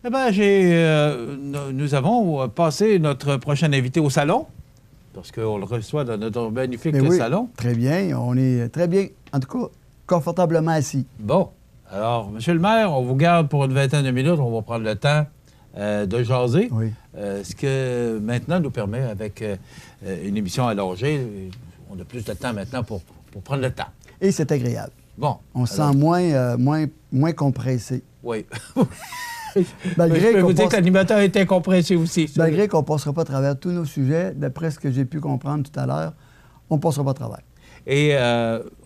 Eh bien, nous avons passé notre prochain invité au salon, parce qu'on le reçoit dans notre magnifique salon. Très bien. On est très bien, en tout cas, confortablement assis. Bon. Alors, Monsieur le maire, on vous garde pour une vingtaine de minutes. On va prendre le temps de jaser. Oui. Ce que maintenant nous permet, avec une émission allongée, on a plus de temps maintenant pour prendre le temps. Et c'est agréable. Bon. On se sent moins compressé. Oui. Malgré je peux vous dire que l'animateur était compressé aussi. Malgré qu'on ne passera pas à travers tous nos sujets, d'après ce que j'ai pu comprendre tout à l'heure, on ne passera pas à travers. Et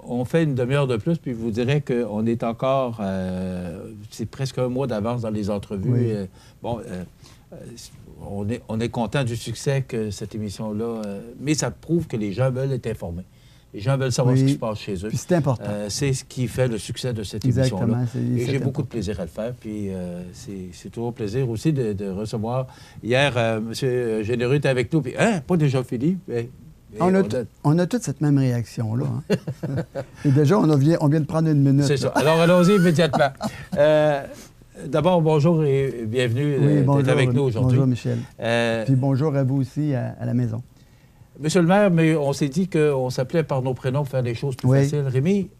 on fait une demi-heure de plus, puis je vous dirais qu'on est encore... c'est presque un mois d'avance dans les entrevues. Oui. On est content du succès que cette émission-là... mais ça prouve que les gens veulent être informés. Les gens veulent savoir ce qui se passe chez eux. Puis c'est important. C'est ce qui fait le succès de cette Exactement, émission-là. Et j'ai beaucoup de plaisir à le faire. Puis c'est toujours un plaisir aussi de recevoir. Hier, M. Généreux était avec nous. Puis, pas déjà fini. Mais on a toute cette même réaction-là. Hein? Et déjà, on vient de prendre une minute. C'est ça. Alors, allons-y immédiatement. D'abord, bonjour et bienvenue d'être avec nous aujourd'hui. Bonjour, Michel. Puis bonjour à vous aussi à la maison. Monsieur le maire, mais on s'est dit qu'on s'appelait par nos prénoms pour faire des choses plus faciles. Rémi,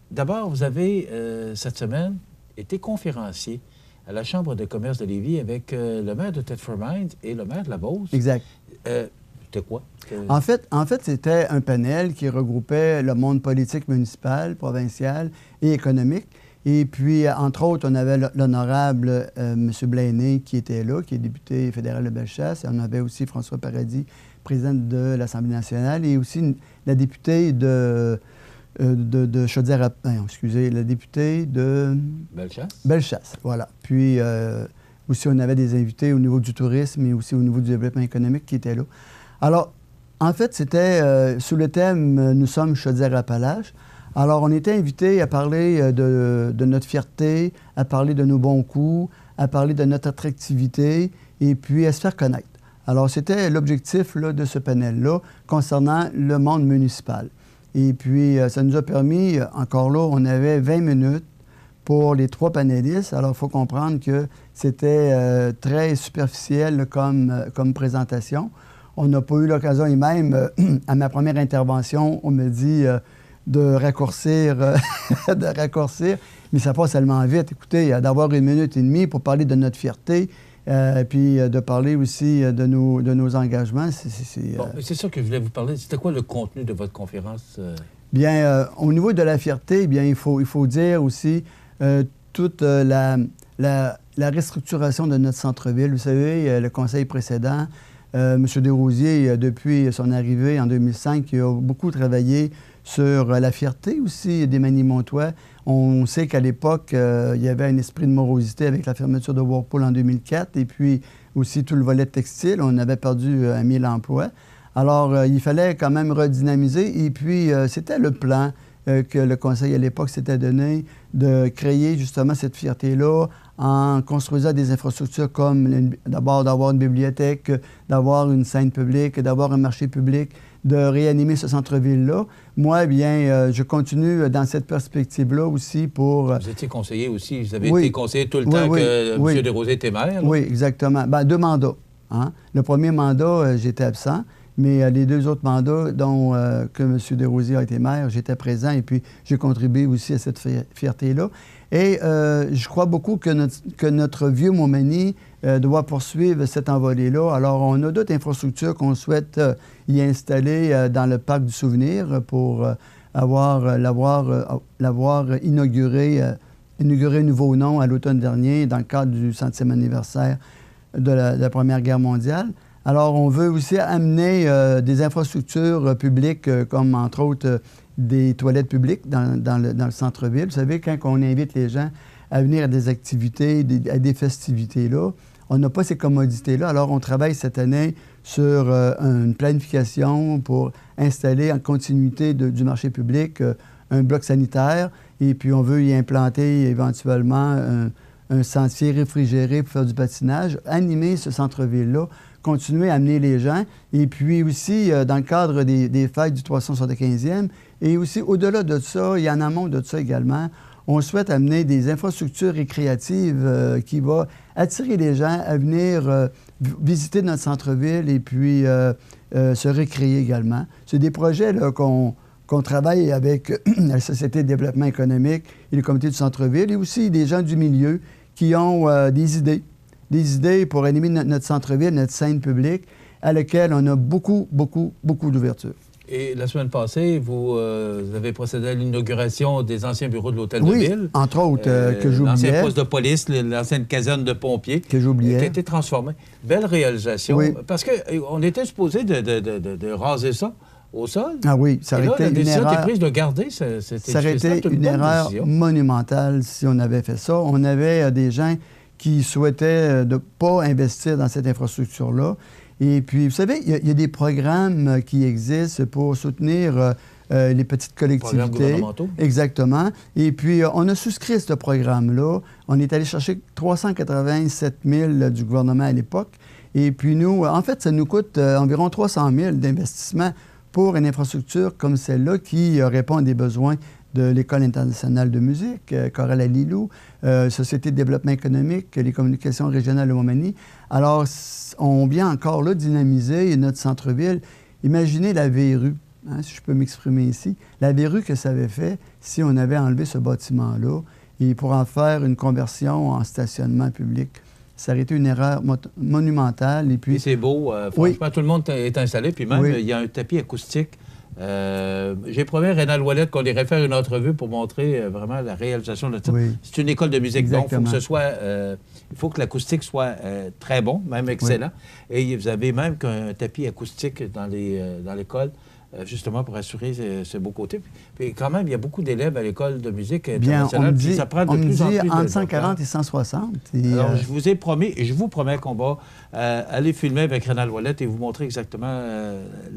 d'abord, vous avez, cette semaine, été conférencier à la Chambre de commerce de Lévis avec le maire de Thetford Mines et le maire de la Beauce. Exact. C'était quoi? En fait, c'était un panel qui regroupait le monde politique municipal, provincial et économique. Et puis, entre autres, on avait l'honorable M. Blaney qui était là, qui est député fédéral de Bellechasse. Et on avait aussi François Paradis, présidente de l'Assemblée nationale, et aussi la députée de Chaudière... la députée de... Bellechasse. Bellechasse, voilà. Puis, aussi, on avait des invités au niveau du tourisme et aussi au niveau du développement économique qui étaient là. Alors, en fait, c'était sous le thème « Nous sommes Chaudière-Appalaches ». Alors, on était invités à parler de notre fierté, à parler de nos bons coups, à parler de notre attractivité et puis à se faire connaître. Alors, c'était l'objectif de ce panel-là concernant le monde municipal. Et puis, ça nous a permis, encore là, on avait 20 minutes pour les 3 panélistes. Alors, il faut comprendre que c'était très superficiel comme présentation. On n'a pas eu l'occasion, et même à ma première intervention, on me dit de raccourcir, mais ça passe tellement vite. Écoutez, d'avoir 1 minute et demie pour parler de notre fierté, puis de parler aussi de nos engagements. C'est ça que je voulais vous parler. C'était quoi le contenu de votre conférence? Bien, au niveau de la fierté, bien, il faut dire aussi toute la restructuration de notre centre-ville. Vous savez, le conseil précédent, M. Desrosiers, depuis son arrivée en 2005, il a beaucoup travaillé sur la fierté aussi des Manimontois. On sait qu'à l'époque, il y avait un esprit de morosité avec la fermeture de Whirlpool en 2004 et puis aussi tout le volet textile. On avait perdu 1000 emplois. Alors, il fallait quand même redynamiser et puis c'était le plan que le Conseil à l'époque s'était donné de créer justement cette fierté-là en construisant des infrastructures comme d'abord d'avoir une bibliothèque, d'avoir une scène publique, d'avoir un marché public, de réanimer ce centre-ville-là. Moi, bien, je continue dans cette perspective-là aussi pour... Vous étiez conseiller aussi. Vous avez été conseiller tout le temps que M. Desrosiers était maire. Là. Oui, exactement. Bien, 2 mandats. Hein? Le premier mandat, j'étais absent, mais les 2 autres mandats, dont que M. Desrosiers a été maire, j'étais présent et puis j'ai contribué aussi à cette fierté-là. Et je crois beaucoup que notre vieux Montmagny doit poursuivre cette envolée-là. Alors, on a d'autres infrastructures qu'on souhaite y installer dans le parc du souvenir pour l'avoir inauguré un nouveau nom à l'automne dernier dans le cadre du 100e anniversaire de la Première Guerre mondiale. Alors, on veut aussi amener des infrastructures publiques comme, entre autres, des toilettes publiques dans le centre-ville. Vous savez, quand on invite les gens à venir à des activités, à des festivités-là, on n'a pas ces commodités-là. Alors, on travaille cette année sur une planification pour installer en continuité du marché public un bloc sanitaire. Et puis, on veut y implanter éventuellement un sentier réfrigéré pour faire du patinage, animer ce centre-ville-là, continuer à amener les gens. Et puis aussi, dans le cadre des fêtes du 375e, et aussi au-delà de ça, et en amont de ça également, on souhaite amener des infrastructures récréatives qui vont attirer les gens à venir visiter notre centre-ville et puis se récréer également. C'est des projets qu'on travaille avec la Société de développement économique et le comité du centre-ville et aussi des gens du milieu qui ont des idées pour animer notre centre-ville, notre scène publique, à laquelle on a beaucoup d'ouverture. Et la semaine passée, vous avez procédé à l'inauguration des anciens bureaux de l'Hôtel de Ville. Oui, entre autres, que j'oubliais. L'ancien poste de police, l'ancienne caserne de pompiers. Que j'oubliais. Qui a été transformé. Belle réalisation. Oui. Parce qu'on était supposé de raser ça au sol. Ah oui, ça aurait été une erreur. La décision était prise de garder ça aurait été une erreur monumentale si on avait fait ça. On avait des gens qui souhaitaient ne pas investir dans cette infrastructure-là. Et puis, vous savez, il y a des programmes qui existent pour soutenir les petites collectivités. Programmes gouvernementaux. Exactement. Et puis, on a souscrit ce programme-là. On est allé chercher 387 000 du gouvernement à l'époque. Et puis, nous, en fait, ça nous coûte environ 300 000 d'investissement pour une infrastructure comme celle-là qui répond à des besoins de l'École internationale de musique, Chorale à Lilou, Société de développement économique, les communications régionales de Montmagny. Alors, on vient encore là dynamiser notre centre-ville. Imaginez la verrue, hein, si je peux m'exprimer ici, la verrue que ça avait fait si on avait enlevé ce bâtiment-là et pour en faire une conversion en stationnement public. Ça aurait été une erreur monumentale. Et puis c'est beau. Franchement, tout le monde est installé. Puis même, il y a un tapis acoustique. J'ai promis à Rénal Ouellette qu'on irait faire une entrevue pour montrer vraiment la réalisation de ça. Oui. C'est une école de musique, exactement. Donc il faut que l'acoustique soit très bon, même excellent. Oui. Et vous avez même un tapis acoustique dans l'école, justement pour assurer ce beau côté. Puis quand même, il y a beaucoup d'élèves à l'école de musique internationale. Bien, ça prend de plus en plus entre 140 et 160. Et alors, je vous ai promis, et je vous promets qu'on va aller filmer avec Rénal Ouellette et vous montrer exactement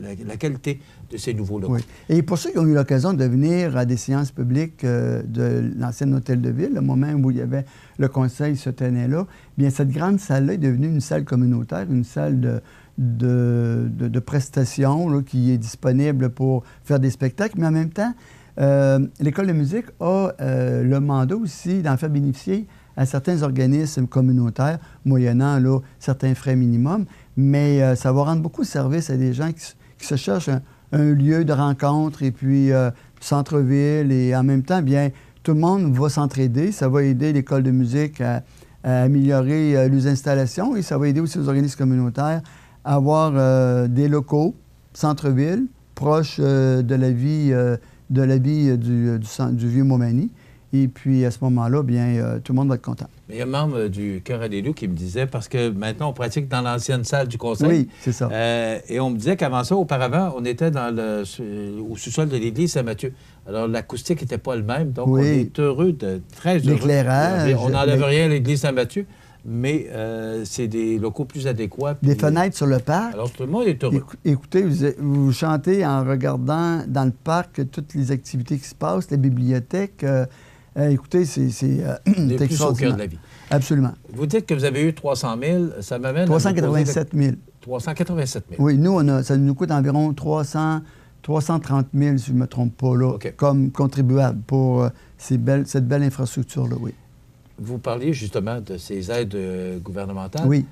la qualité de ces nouveaux locaux. Oui. Et pour ceux qui ont eu l'occasion de venir à des séances publiques de l'ancien Hôtel de Ville, le moment où il y avait le conseil se tenait là, bien cette grande salle-là est devenue une salle communautaire, une salle de prestations là, qui est disponible pour faire des spectacles, mais en même temps, l'École de musique a le mandat aussi d'en faire bénéficier à certains organismes communautaires, moyennant là, certains frais minimums, mais ça va rendre beaucoup de service à des gens qui se cherchent un lieu de rencontre et puis centre-ville, et en même temps, bien, tout le monde va s'entraider. Ça va aider l'École de musique à améliorer les installations et ça va aider aussi les organismes communautaires à avoir des locaux, centre-ville, proches de la vie du vieux Montmagny. Et puis, à ce moment-là, bien, tout le monde va être content. Mais il y a un membre du Chœur à Lilou qui me disait, parce que maintenant, on pratique dans l'ancienne salle du conseil. Oui, c'est ça. Et on me disait qu'avant ça, auparavant, on était au sous-sol de l'église Saint-Mathieu. Alors, l'acoustique n'était pas le même. Donc, on est heureux, très heureux. L'éclairage. On n'enlève rien à l'église Saint-Mathieu, mais c'est des locaux plus adéquats. Des fenêtres sur le parc. Alors, tout le monde est heureux. Écoutez, vous chantez en regardant dans le parc toutes les activités qui se passent, les bibliothèques. Écoutez, c'est plus au cœur de la vie. Absolument. Vous dites que vous avez eu 300 000, ça m'amène 387 000. 387 000. Oui, nous, ça nous coûte environ 330 000, si je ne me trompe pas, là, comme contribuable pour cette belle infrastructure-là, oui. Vous parliez justement de ces aides gouvernementales. Oui.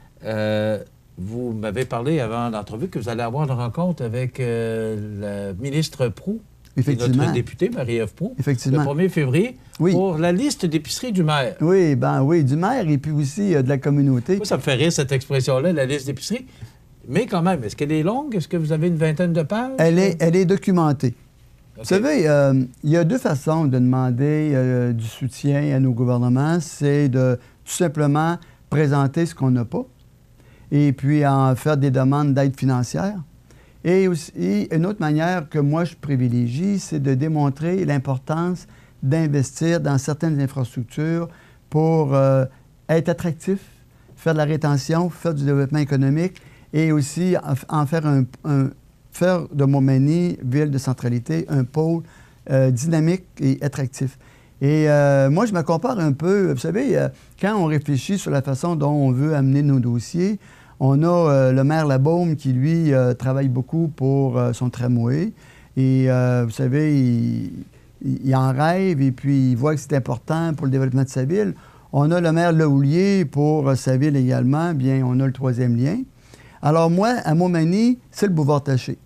Vous m'avez parlé avant l'entrevue que vous allez avoir une rencontre avec la ministre Proulx. Effectivement. Notre députée, Marie-Ève Proulx, effectivement. le 1er février, pour la liste d'épicerie du maire. Oui, du maire et puis aussi de la communauté. Moi, ça me fait rire, cette expression-là, la liste d'épicerie. Mais quand même, est-ce qu'elle est longue? Est-ce que vous avez une vingtaine de pages? Elle est documentée. Vous savez, il y a deux façons de demander du soutien à nos gouvernements. C'est de tout simplement présenter ce qu'on n'a pas et puis en faire des demandes d'aide financière. Et aussi, une autre manière que moi je privilégie, c'est de démontrer l'importance d'investir dans certaines infrastructures pour être attractif, faire de la rétention, faire du développement économique et aussi en faire faire de Montmagny, ville de centralité, un pôle dynamique et attractif. Et moi, je me compare un peu, vous savez, quand on réfléchit sur la façon dont on veut amener nos dossiers, on a le maire Labaume qui, lui, travaille beaucoup pour son tramway. Et vous savez, il en rêve et puis il voit que c'est important pour le développement de sa ville. On a le maire Lehoulier pour sa ville également. Bien, on a le troisième lien. Alors moi, à Montmagny, c'est le boulevard Taché.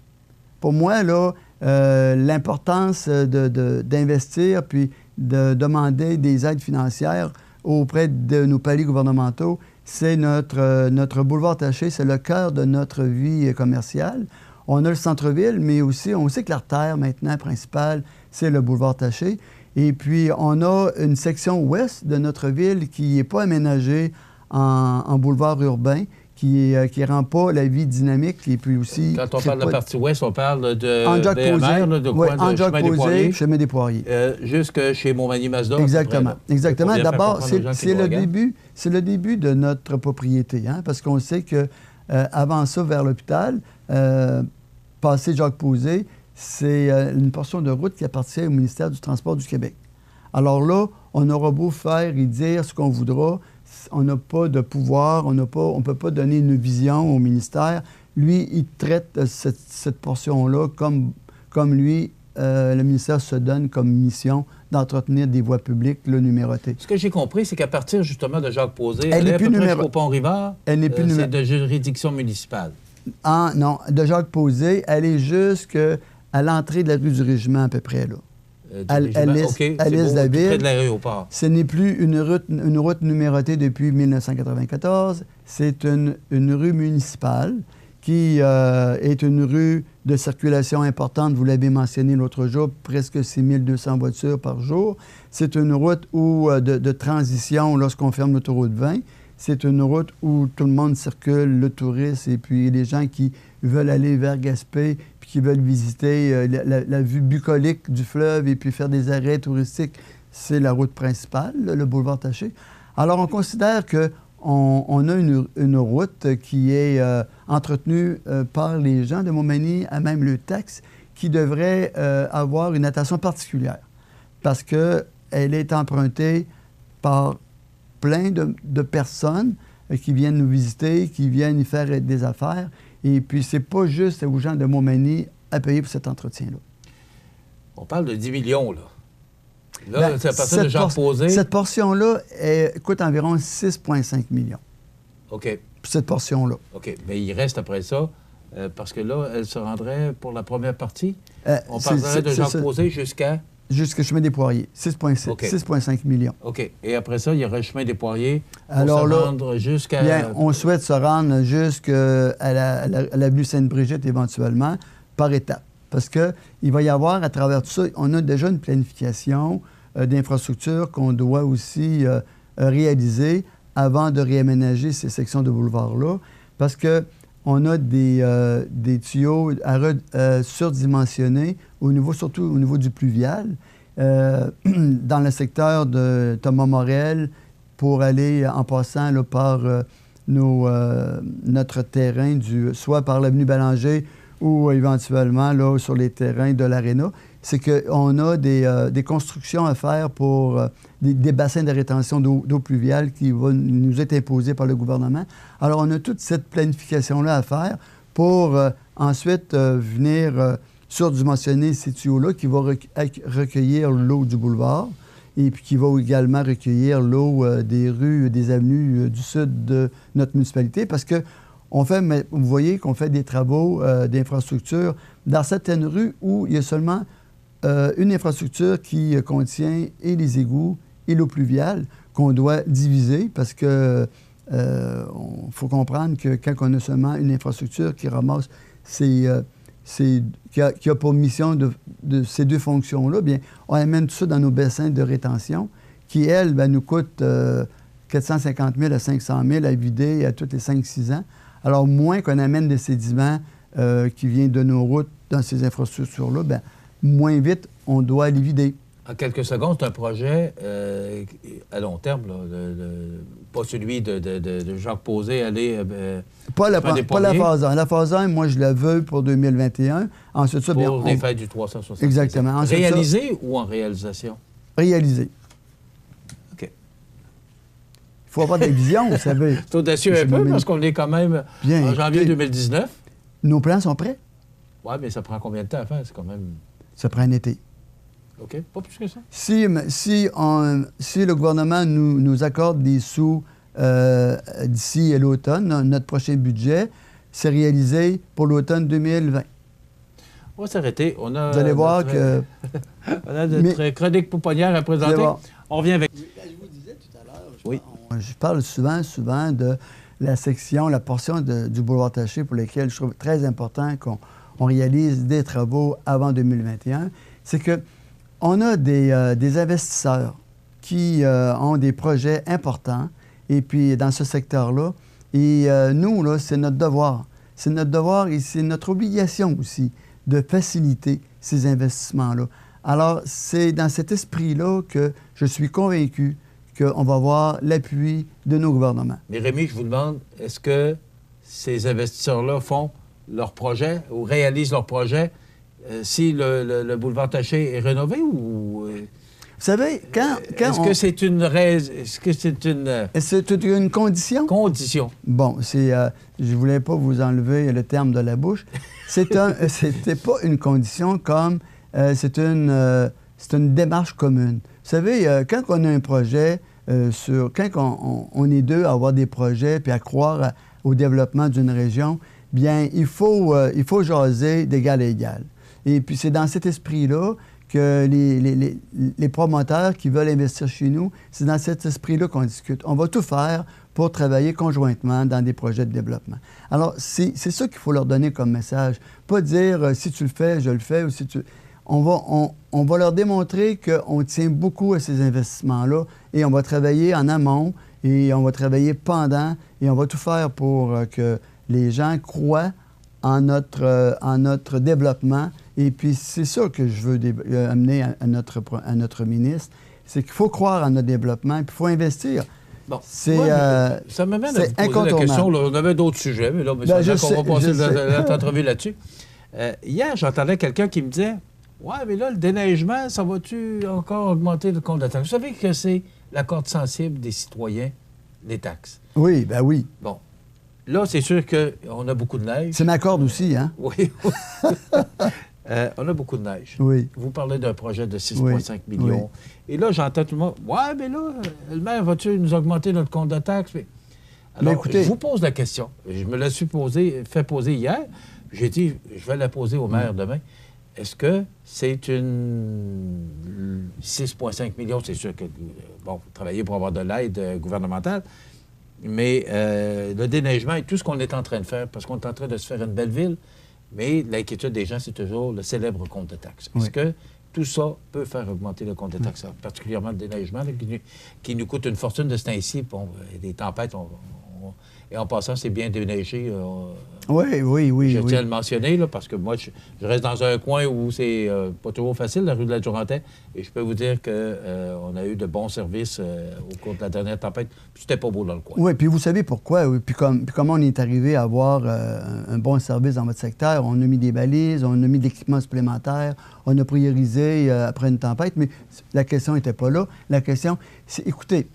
Pour moi, là, l'importance d'investir puis de demander des aides financières auprès de nos paliers gouvernementaux, c'est notre boulevard Taché, c'est le cœur de notre vie commerciale. On a le centre-ville, mais aussi, on sait que l'artère maintenant principale, c'est le boulevard Taché. Et puis, on a une section ouest de notre ville qui n'est pas aménagée en boulevard urbain, qui rend pas la vie dynamique. Et puis aussi... Quand on parle de la partie ouest, on parle de BMR, de quoi? Oui, en Jacques-Posé, chemin des Poiriers. Jusque chez Montmagny-Mazda. Exactement. Exactement. D'abord, c'est le début de notre propriété, hein, parce qu'on sait que avant ça, vers l'hôpital, passer Jacques-Posé, c'est une portion de route qui appartient au ministère du Transport du Québec. Alors là, on aura beau faire et dire ce qu'on voudra, on n'a pas de pouvoir, on ne peut pas donner une vision au ministère. Lui, il traite cette portion-là comme lui, le ministère se donne comme mission d'entretenir des voies publiques numérotées. Ce que j'ai compris, c'est qu'à partir justement de Jacques-Posé, elle n'est plus au Pont-Rivard, c'est de juridiction municipale. Non, de Jacques-Posé, elle est jusqu'à l'entrée de la rue du Régiment à peu près, là. À l'est de la ville. Près de l'aéroport. Ce n'est plus une route numérotée depuis 1994. C'est une rue municipale qui est une rue de circulation importante. Vous l'avez mentionné l'autre jour, presque 6200 voitures par jour. C'est une route de transition lorsqu'on ferme l'autoroute 20. C'est une route où tout le monde circule, le touriste et puis les gens qui veulent aller vers Gaspé puis qui veulent visiter la vue bucolique du fleuve et puis faire des arrêts touristiques. C'est la route principale, le boulevard Taché. Alors, on considère qu'on a une route qui est entretenue par les gens de Montmagny, à même le taxe, qui devrait avoir une attention particulière parce qu'elle est empruntée par plein de personnes qui viennent nous visiter, qui viennent y faire des affaires. Et puis, c'est pas juste aux gens de Montmagny à payer pour cet entretien-là. On parle de 10 millions, là. Là, c'est à partir de Jacques-Posé. Cette portion-là coûte environ 6,5 millions. OK. Pour cette portion-là. OK. Mais il reste après ça, parce que là, elle se rendrait pour la première partie. On parlerait de Jacques-Posé jusqu'à... Jusqu'au chemin des Poiriers, 6,5 millions. OK. Et après ça, il y aurait le chemin des Poiriers pour alors se rendre jusqu'à... Bien, on souhaite se rendre jusqu'à l'avenue Sainte-Brigitte éventuellement, par étapes. Parce qu'il va y avoir, à travers tout ça, on a déjà une planification d'infrastructures qu'on doit aussi réaliser avant de réaménager ces sections de boulevard-là. Parce qu'on a des tuyaux surdimensionnés, surtout au niveau du pluvial, dans le secteur de Thomas Morel, pour aller en passant là, par notre terrain, soit par l'avenue Ballanger ou éventuellement là, sur les terrains de l'Aréna. C'est qu'on a des constructions à faire pour des bassins de rétention d'eau pluviale qui vont nous être imposés par le gouvernement. Alors, on a toute cette planification-là à faire pour ensuite venir surdimensionner ces tuyaux-là qui vont recueillir l'eau du boulevard et puis qui va également recueillir l'eau des rues, des avenues du sud de notre municipalité parce que vous voyez qu'on fait des travaux d'infrastructure dans certaines rues où il y a seulement une infrastructure qui contient et les égouts et l'eau pluviale qu'on doit diviser parce que faut comprendre que quand on a seulement une infrastructure qui ramasse qui a pour mission de ces deux fonctions-là, bien, on amène tout ça dans nos bassins de rétention qui, elles, nous coûtent 450 000 à 500 000 à vider à tous les 5-6 ans. Alors, moins qu'on amène de sédiments qui viennent de nos routes dans ces infrastructures-là, bien, moins vite on doit les vider. En quelques secondes, c'est un projet à long terme, là, pas celui de Jacques-Posé, aller... pas la phase 1. La phase 1, moi, je la veux pour 2021. Ensuite, ça, pour les fêtes du 360. Exactement. Ensuite, réalisé ou en réalisation? Réalisé. OK. Il faut avoir des visions, vous savez. C'est audacieux un peu, parce qu'on est quand même en janvier 2019. Nos plans sont prêts. Oui, mais ça prend combien de temps à faire? C'est quand même... Ça prend un été. OK. Pas plus que ça. Si le gouvernement nous accorde des sous d'ici l'automne, notre prochain budget, c'est réalisé pour l'automne 2020. On va s'arrêter. Vous allez voir que... on a notre chronique pouponnière à présenter. On revient avec... Je vous disais tout à l'heure, je parle souvent de la portion du boulevard Taché pour lesquels je trouve très important qu'on réalise des travaux avant 2021. C'est qu'on a des investisseurs qui ont des projets importants, et puis dans ce secteur-là, et nous, là, c'est notre devoir. C'est notre devoir et c'est notre obligation aussi de faciliter ces investissements-là. Alors, c'est dans cet esprit-là que je suis convaincu qu'on va avoir l'appui de nos gouvernements. Mais Rémi, je vous demande, est-ce que ces investisseurs-là font leur projet ou réalisent leur projet si le boulevard Taché est rénové ou... Vous savez, est-ce que c'est une raison? Est-ce que c'est une... C'est une condition? Condition. Bon, je ne voulais pas vous enlever le terme de la bouche. C'était pas une condition comme... c'est une démarche commune. Vous savez, quand on a un projet, quand on est deux à avoir des projets puis à croire au développement d'une région, bien, il faut jaser d'égal à égal. Et puis, c'est dans cet esprit-là que les promoteurs qui veulent investir chez nous, c'est dans cet esprit-là qu'on discute. On va tout faire pour travailler conjointement dans des projets de développement. Alors, c'est ça qu'il faut leur donner comme message. Pas dire si tu le fais, je le fais, ou si tu... On va leur démontrer qu'on tient beaucoup à ces investissements-là et on va travailler en amont et on va travailler pendant et on va tout faire pour que les gens croient en notre développement. Et puis, c'est ça que je veux amener à notre ministre, c'est qu'il faut croire en notre développement et puis il faut investir. Bon, ça m'amène à vous poser la question. Là, on avait d'autres sujets, mais là, on va passer notre entrevue là-dessus. Hier, j'entendais quelqu'un qui me disait « Ouais, mais là, le déneigement, ça va-tu encore augmenter le compte de taxes? » Vous savez que c'est la corde sensible des citoyens, les taxes. Oui, bien oui. Bon. Là, c'est sûr qu'on a beaucoup de neige. C'est ma corde aussi, hein? Oui. On a beaucoup de neige. Oui. Vous parlez d'un projet de 6,5 millions. Oui. Et là, j'entends tout le monde, « Ouais, mais là, le maire va-tu nous augmenter notre compte de taxes? » Alors, écoutez, je vous pose la question. Je me la suis fait poser hier. J'ai dit, je vais la poser au maire demain. Est-ce que c'est une 6,5 millions? C'est sûr que, bon, vous travaillez pour avoir de l'aide gouvernementale, mais le déneigement et tout ce qu'on est en train de faire, parce qu'on est en train de se faire une belle ville, mais l'inquiétude des gens, c'est toujours le célèbre compte de taxes. Est-ce que tout ça peut faire augmenter le compte de taxes, particulièrement le déneigement, là, qui nous coûte une fortune de ce temps-ci? Bon, des tempêtes, et en passant, c'est bien déneigé. Oui. Je tiens à le mentionner, là, parce que moi, je reste dans un coin où c'est pas toujours facile, la rue de la Durantais, et je peux vous dire qu'on a eu de bons services au cours de la dernière tempête, puis c'était pas beau dans le coin. Oui, puis vous savez pourquoi, puis comment on est arrivé à avoir un bon service dans votre secteur. On a mis des balises, on a mis de l'équipement supplémentaire, on a priorisé après une tempête, mais la question n'était pas là. La question, c'est, écoutez,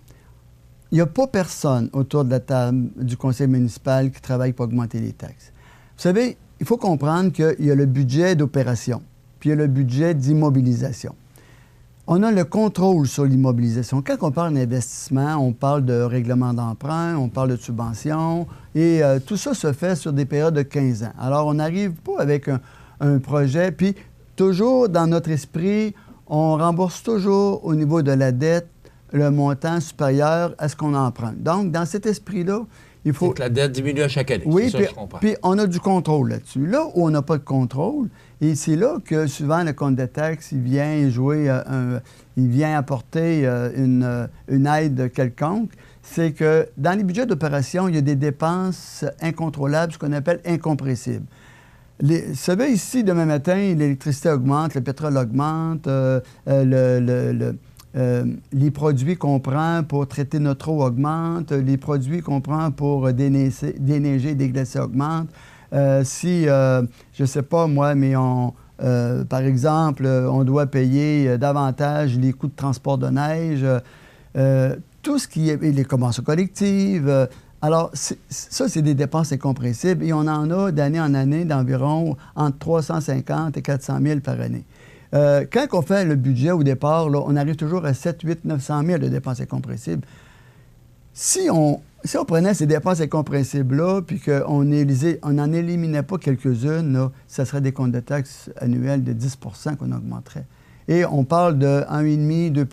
il n'y a pas personne autour de la table du conseil municipal qui travaille pour augmenter les taxes. Vous savez, il faut comprendre qu'il y a le budget d'opération, puis il y a le budget d'immobilisation. On a le contrôle sur l'immobilisation. Quand on parle d'investissement, on parle de règlement d'emprunt, on parle de subventions, et tout ça se fait sur des périodes de 15 ans. Alors, on n'arrive pas avec un projet, puis toujours dans notre esprit, on rembourse toujours au niveau de la dette le montant supérieur à ce qu'on emprunte. Donc, dans cet esprit-là, il faut... C'est que la dette diminue à chaque année. Oui, c'est ça que je comprends. Puis on a du contrôle là-dessus. Là où on n'a pas de contrôle, et c'est là que souvent le compte de taxes, il vient jouer, il vient apporter une aide quelconque, c'est que dans les budgets d'opération, il y a des dépenses incontrôlables, ce qu'on appelle incompressibles. Vous savez, ici, demain matin, l'électricité augmente, le pétrole augmente, les produits qu'on prend pour traiter notre eau augmentent, les produits qu'on prend pour déneiger, déglacer augmentent. Je ne sais pas moi, mais par exemple, on doit payer davantage les coûts de transport de neige, tout ce qui est les conventions collectives. Alors, ça, c'est des dépenses incompressibles et on en a d'année en année d'environ entre 350 et 400 000 par année. Quand on fait le budget au départ, là, on arrive toujours à 7, 8, 900 000 de dépenses incompressibles. Si on prenait ces dépenses incompressibles-là, puis qu'on n'en éliminait pas quelques-unes, là, ça serait des comptes de taxes annuels de 10 qu'on augmenterait. Et on parle de 1,5 2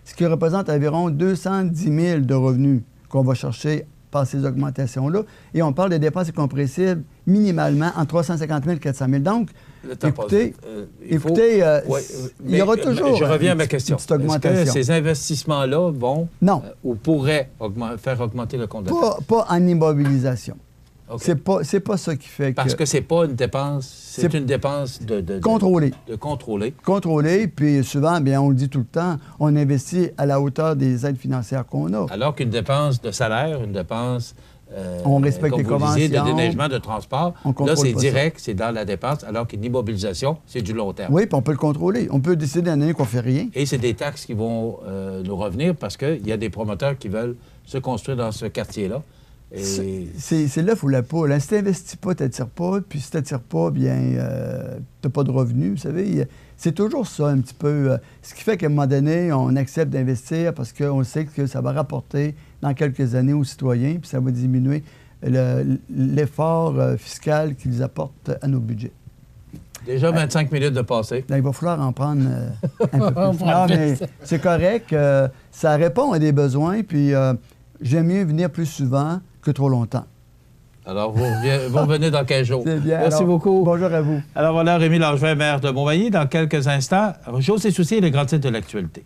ce qui représente environ 210 000 de revenus qu'on va chercher par ces augmentations-là. Et on parle de dépenses incompressibles minimalement entre 350 000 et 400 000. Donc, écoutez, il y aura toujours je reviens à ma question. Une petite augmentation. Est-ce que ces investissements-là vont non. Ou pourraient faire augmenter le compte de taxes? Pas en immobilisation. Okay. C'est pas ça qui fait que... Parce que c'est pas une dépense, c'est une dépense contrôlée. De contrôler. Contrôlée, puis souvent, bien, on le dit tout le temps, on investit à la hauteur des aides financières qu'on a. Alors qu'une dépense de salaire, une dépense... on respecte les conventions. De déneigement, de transport, là, c'est direct, c'est dans la dépense, alors qu'une immobilisation, c'est du long terme. Oui, puis on peut le contrôler. On peut décider d'une année qu'on ne fait rien. Et c'est des taxes qui vont nous revenir parce qu'il y a des promoteurs qui veulent se construire dans ce quartier-là. C'est l'œuf ou la poule. Hein. Si tu n'investis pas, tu n'attires pas. Puis si tu n'attires pas, bien, tu n'as pas de revenus. Vous savez, c'est toujours ça un petit peu. Ce qui fait qu'à un moment donné, on accepte d'investir parce qu'on sait que ça va rapporter dans quelques années aux citoyens, puis ça va diminuer l'effort fiscal qu'ils apportent à nos budgets. Déjà 25 minutes de passé. Là, il va falloir en prendre un peu plus. Non, mais c'est correct. Ça répond à des besoins, puis j'aime mieux venir plus souvent que trop longtemps. Alors, vous revenez dans 15 jours. C'est bien. Merci beaucoup. Bonjour à vous. Alors voilà, Rémi Langevin, maire de Montmagny. Dans quelques instants, José Soucy et les grands titres de l'actualité.